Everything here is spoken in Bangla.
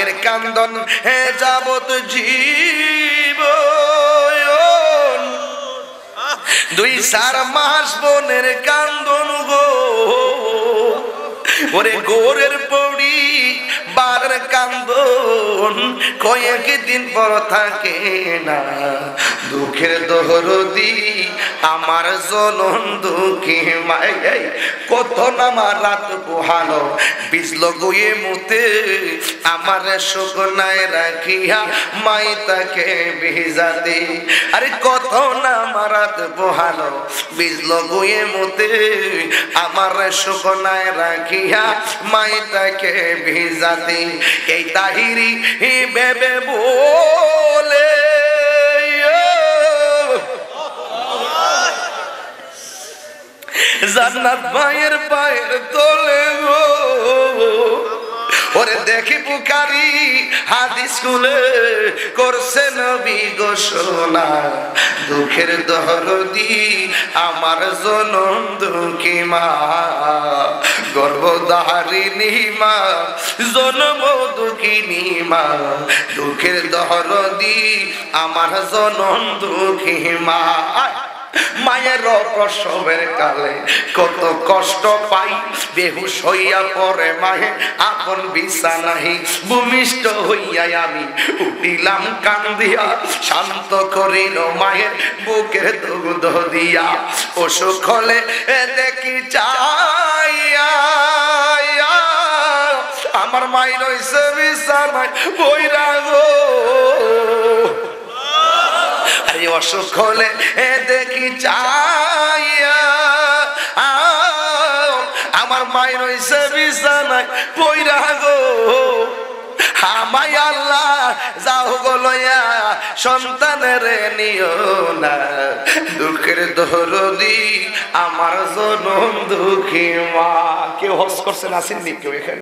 মায়ের কান্দন হে যাবত জীব, 2-4 মাস বোনের কান্দন গো, ওরে গোরের পড়ি বারের কান্দন কয়েকদিন পর থাকে না। দুঃখের দহরদি আমার জনন দুঃখী মাই, কত নামার রাত পোহানো বিজল গুয়ে মুতে আমার শুকনায় রাখিয়া মাই তাকে ভিজাতে। আরে কত নামার রাত পোহানো বিজল গুয়ে মুতে আমার শুকনায় রাখিয়া মাই তাকে ভিজাতে। এই তাহিরি বেবে বলে জান্নাত মায়ের পায়ের তোলে গো, ওরে দেখি বুখারী হাদিস খুলে করছে নবী ঘোষণা, দুঃখের দহরদি আমার জনম দুঃখী মা, গর্ভধারিণী মা, জনম দুঃখিনী মা, দুঃখের দহরদি আমার জনম দুঃখী মা। মায়ের প্রসবের কালে কত কষ্ট পাই, বেহুশ হইয়া পরে মায়ে আপন বিছানাহি, ভূমিষ্ঠ হইয়া আমি উঠিলাম কান্দিয়া, শান্ত করিল মায়ের বুকের দুধ দিয়া, অসুখ হলে দেখি চাইয়া আমার মাই রইছে বিছানায় বইরা গো। আরে অসুখ হলে দেখি চাইয়া আমার মাই রইছে বিছানায় পইরা গো। আমায় আল্লাহ যাও গো লইয়া সন্তানের নিও না, দুঃখের দহরদি আমার জনম দুঃখী মা। কেউ হস করছেন আসেননি কেউ এখানে?